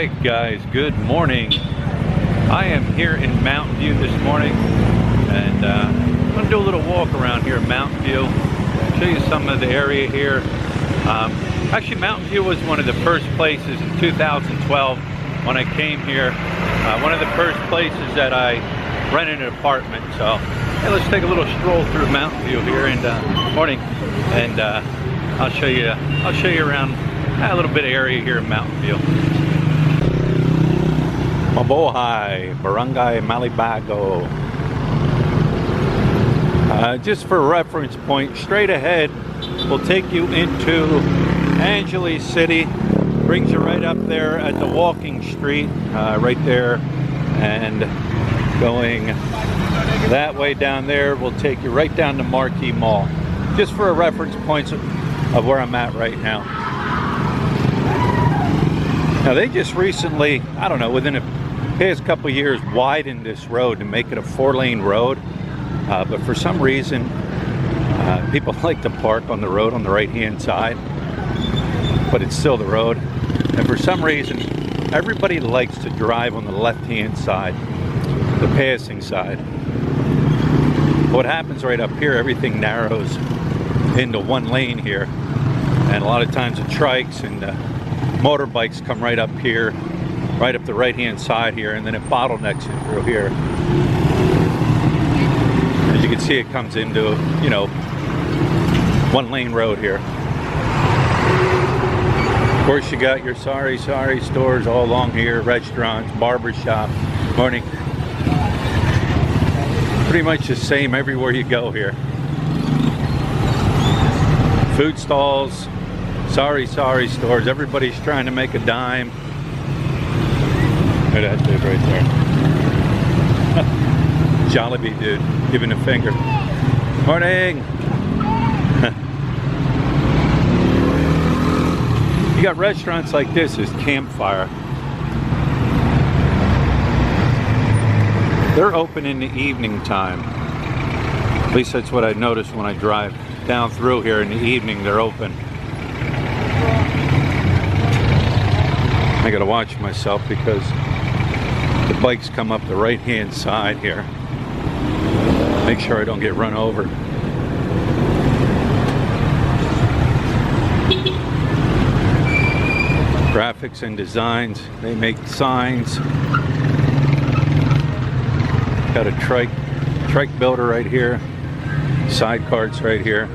Alright guys, good morning. I am here in Mountain View this morning, and I'm going to do a little walk around here in Mountain View, show you some of the area here. Actually, Mountain View was one of the first places in 2012 when I came here. One of the first places that I rented an apartment. So hey, let's take a little stroll through Mountain View here and morning, and I'll show you around a little bit of area here in Mountain View. Mabuhay, Barangay Malibago. Just for a reference point, straight ahead will take you into Angeles City, brings you right up there at the walking street, right there, and going that way down there will take you right down to Marquee Mall. Just for a reference point of where I'm at right now. Now they just recently, I don't know, within the past couple of years, widened this road to make it a 4-lane road. But for some reason, people like to park on the road on the right-hand side, but it's still the road. And for some reason, everybody likes to drive on the left-hand side, the passing side. What happens right up here, everything narrows into one lane here. And a lot of times the trikes and motorbikes come right up here, right up the right-hand side here, and then it bottlenecks it through here. As you can see, it comes into, you know, one-lane road here. Of course, you got your sorry stores all along here, restaurants, barber shop. Morning. Pretty much the same everywhere you go here. Food stalls, sorry stores. Everybody's trying to make a dime. Look at that dude right there. Jollibee dude, giving a finger. Morning. You got restaurants like this as Campfire. They're open in the evening time. At least that's what I notice when I drive down through here in the evening. They're open. I gotta watch myself because the bikes come up the right-hand side here. Make sure I don't get run over. Graphics and designs, they make signs. Got a trike builder right here. Side carts right here.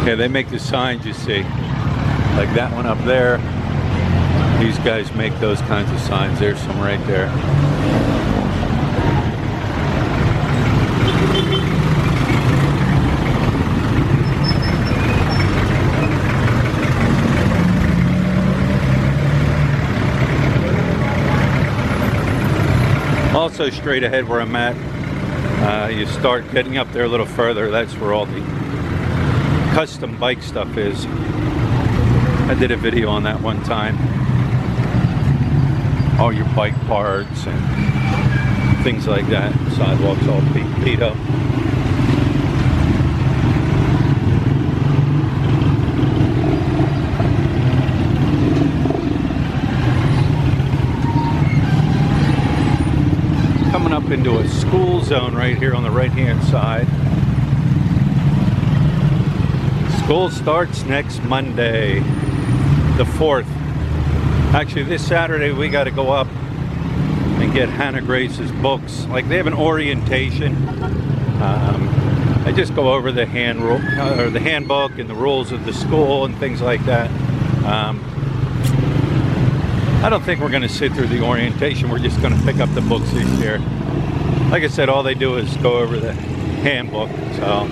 Okay, they make the signs, you see. Like that one up there. These guys make those kinds of signs. There's some right there. Also straight ahead where I'm at, you start getting up there a little further. That's where all the custom bike stuff is. I did a video on that one time. All your bike parts and things like that. Sidewalks all beat up. Coming up into a school zone right here on the right-hand side. School starts next Monday, the 4th. Actually, this Saturday we got to go up and get Hannah Grace's books. Like, they have an orientation. I just go over the the handbook and the rules of the school and things like that. I don't think we're going to sit through the orientation. We're just going to pick up the books this year. Like I said, all they do is go over the handbook. So,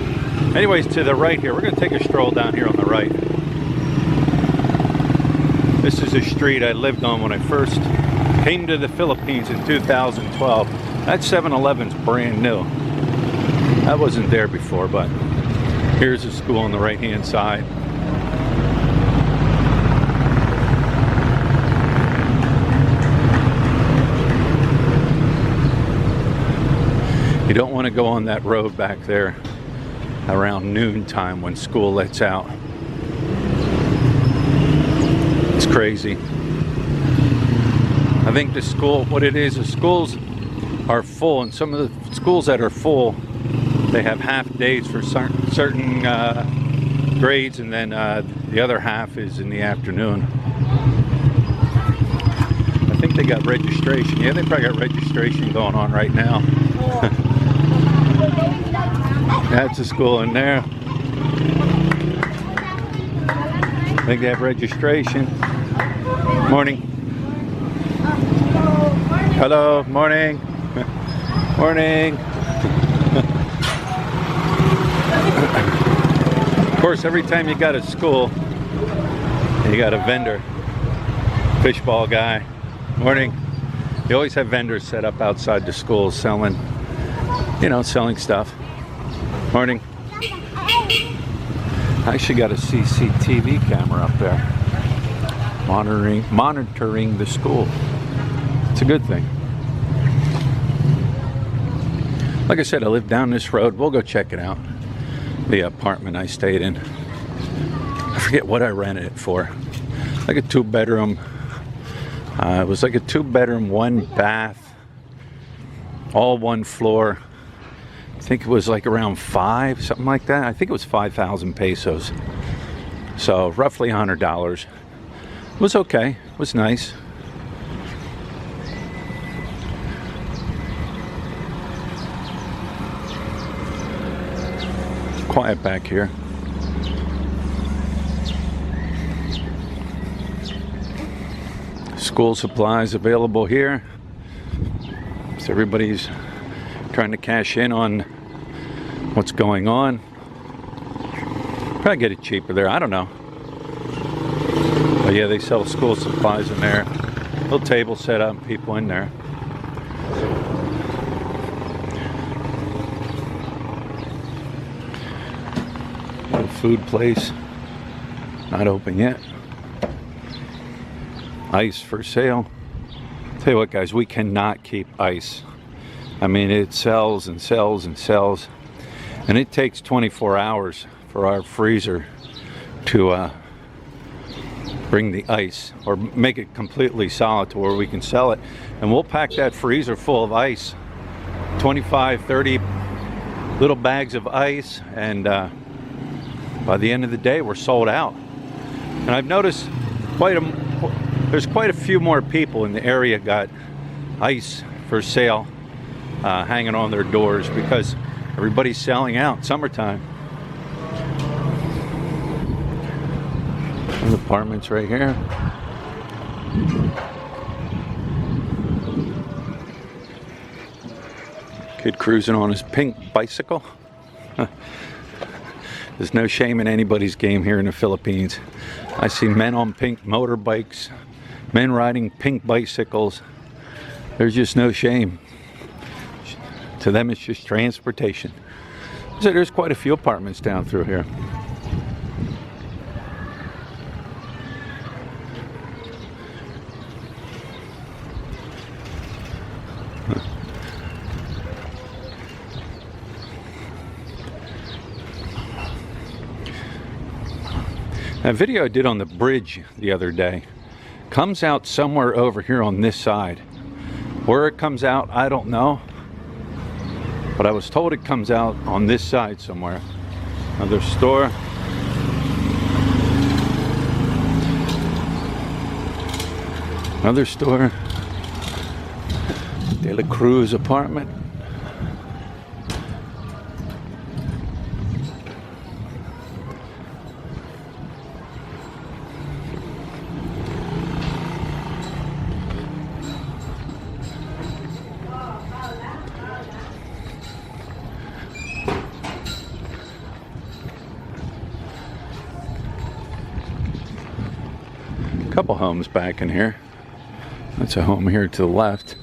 anyways, to the right here, we're going to take a stroll down here on the right. This is a street I lived on when I first came to the Philippines in 2012. That 7-Eleven's brand new. That wasn't there before, but here's a school on the right-hand side. You don't want to go on that road back there around noon time when school lets out. crazy. I think the school, what it is, the schools are full, and some of the schools that are full, they have half days for certain grades, and then the other half is in the afternoon. I think they got registration. Yeah, they probably got registration going on right now. That's a school in there. I think they have registration. Morning. Hello, morning. Morning. Of course, every time you got a school, you got a vendor, fishball guy. Morning. You always have vendors set up outside the schools selling, you know, selling stuff. Morning. I actually got a CCTV camera up there, monitoring the school. It's a good thing. Like I said, I live down this road. We'll go check it out. The apartment I stayed in. I forget what I rented it for. Like a 2-bedroom. It was like a 2-bedroom, 1-bath, all 1 floor. I think it was like around 5, something like that. I think it was 5,000 pesos. So roughly $100. It was okay. It was nice. Quiet back here. School supplies available here. So everybody's trying to cash in on what's going on. Probably get it cheaper there. I don't know. But yeah, they sell school supplies in there. Little table set up, people in there. Little food place. Not open yet. Ice for sale. Tell you what, guys, we cannot keep ice. I mean, it sells and sells and sells, and it takes 24 hours for our freezer to bring the ice or make it completely solid to where we can sell it. And we'll pack that freezer full of ice, 25, 30 little bags of ice, and by the end of the day, we're sold out. And I've noticed there's quite a few more people in the area got ice for sale hanging on their doors because everybody's selling out. Summertime. There's apartments right here. Kid cruising on his pink bicycle. There's no shame in anybody's game here in the Philippines. I see men on pink motorbikes, men riding pink bicycles. There's just no shame. To them, it's just transportation. So there's quite a few apartments down through here. That video I did on the bridge the other day comes out somewhere over here on this side. Where it comes out, I don't know. But I was told it comes out on this side somewhere. Another store. Another store. De La Cruz apartment. Couple homes back in here. That's a home here to the left.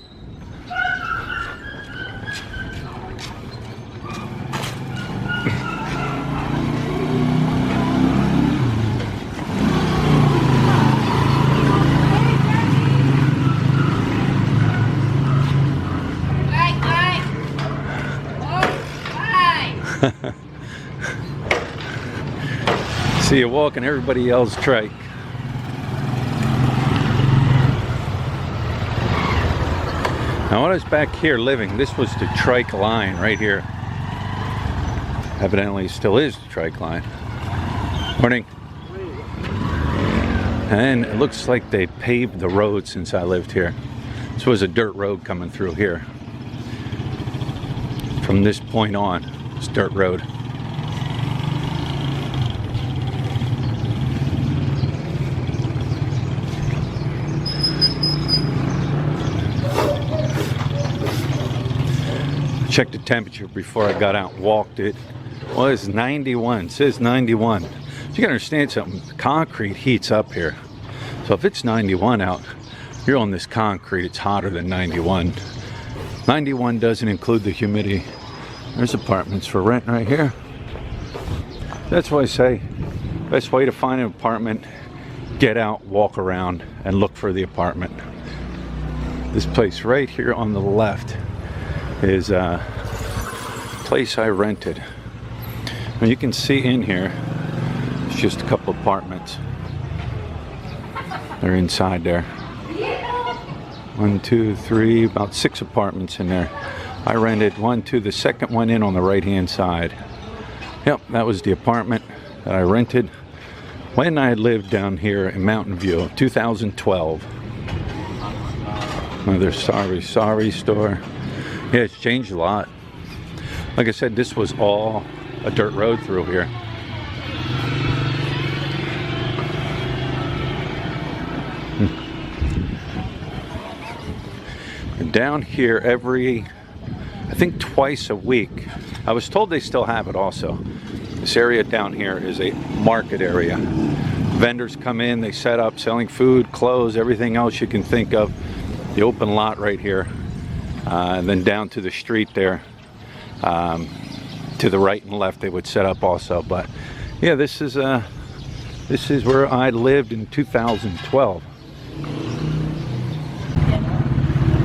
See you walking, everybody yells trike. Now when I was back here living, this was the trike line right here. Evidently still is the trike line. Morning. And it looks like they paved the road since I lived here. This was a dirt road coming through here. From this point on, it's dirt road. Checked the temperature before I got out and walked it. Well, it's 91. It says 91. You gotta understand something. Concrete heats up here. So if it's 91 out, you're on this concrete, it's hotter than 91. 91 doesn't include the humidity. There's apartments for rent right here. That's why I say, best way to find an apartment, get out, walk around, and look for the apartment. This place right here on the left is a place I rented. And you can see in here, it's just a couple apartments. They're inside there. 1, 2, 3, about 6 apartments in there. I rented 1, 2, the second one in on the right hand side. Yep, that was the apartment that I rented when I lived down here in Mountain View, 2012. Another sorry store. Yeah, it's changed a lot. Like I said, this was all a dirt road through here. And down here I think twice a week. I was told they still have it also. This area down here is a market area. Vendors come in, they set up selling food, clothes, everything else you can think of. The open lot right here. And then down to the street there, to the right and left they would set up also. But yeah, this is where I lived in 2012.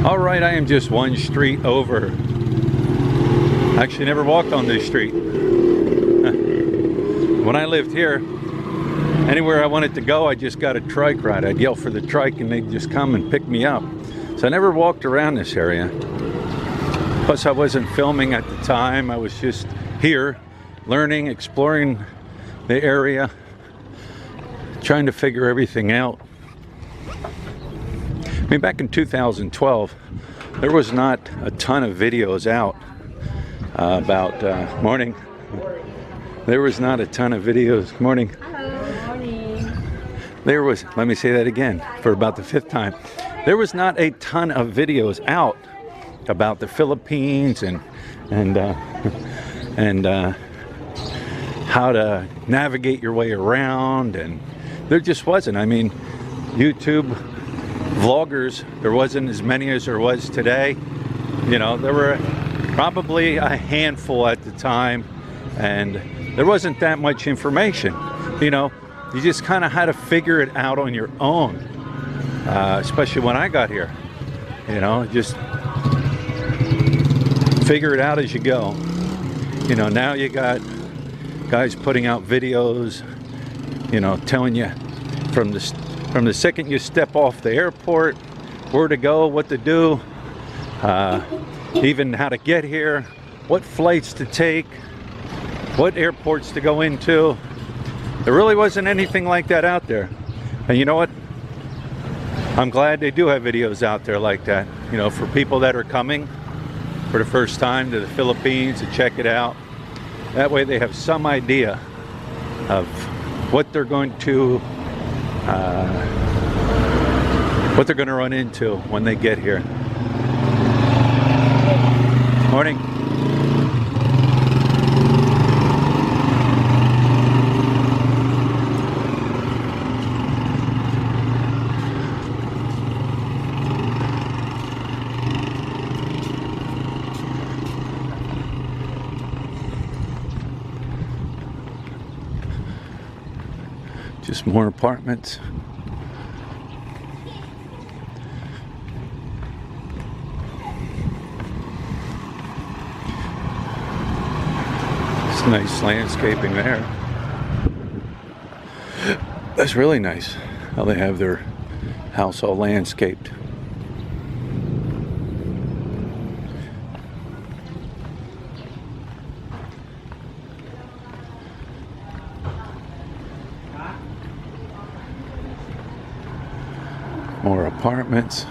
All right, I am just one street over. Actually never walked on this street. When I lived here, anywhere I wanted to go, I just got a trike ride. I'd yell for the trike and they'd just come and pick me up. So I never walked around this area. Plus I wasn't filming at the time. I was just here, learning, exploring the area, trying to figure everything out. I mean, back in 2012, there was not a ton of videos out about, morning. There was not a ton of videos, morning. Hello, morning. There was, let me say that again for about the 5th time. There was not a ton of videos out about the Philippines and how to navigate your way around, and there just wasn't. I mean, YouTube vloggers, there wasn't as many as there was today. You know, there were probably a handful at the time, and there wasn't that much information. You know, you just kind of had to figure it out on your own, especially when I got here. You know, just figure it out as you go. You know, now you got guys putting out videos, you know, telling you from the second you step off the airport, where to go, what to do, even how to get here, what flights to take, what airports to go into. There really wasn't anything like that out there. And you know what? I'm glad they do have videos out there like that, you know, for people that are coming for the first time to the Philippines to check it out. That way they have some idea of what they're going to run into when they get here. Morning. Just more apartments. It's nice landscaping there. That's really nice how they have their house all landscaped. More apartments.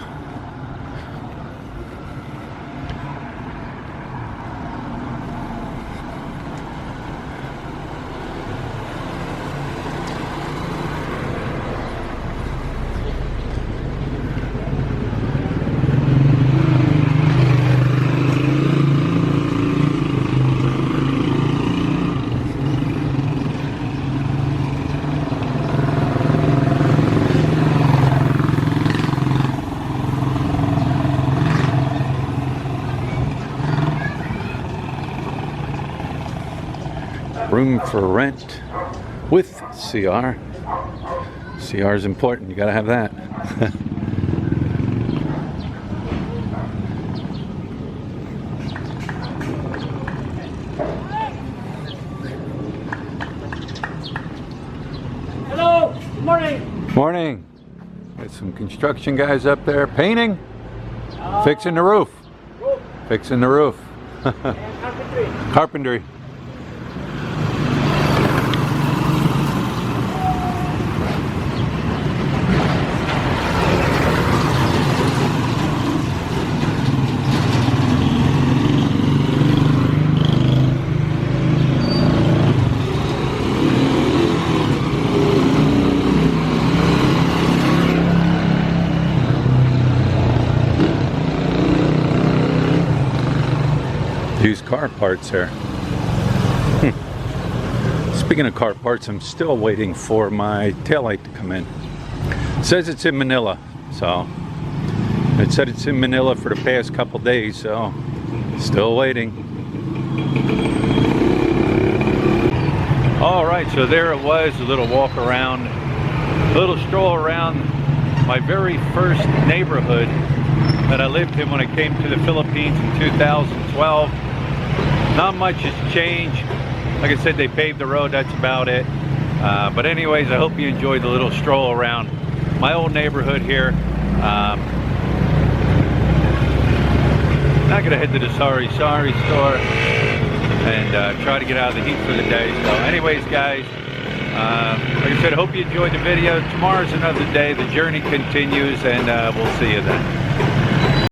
Room for rent with CR. CR is important. You gotta have that. Hello. Good morning. Morning. Got some construction guys up there painting, fixing the roof. Fixing the roof. Carpentry. Carpentry. Used car parts there. Speaking of car parts, I'm still waiting for my taillight to come in. It says it's in Manila, so it said it's in Manila for the past couple days, so still waiting. All right, so there it was, a little walk around, a little stroll around my very first neighborhood that I lived in when I came to the Philippines in 2012. Not much has changed. Like I said, they paved the road, that's about it. But anyways, I hope you enjoyed the little stroll around my old neighborhood here. Now gonna head to the Sorry store and try to get out of the heat for the day. So anyways, guys, like I said, I hope you enjoyed the video. Tomorrow's another day. The journey continues, and we'll see you then.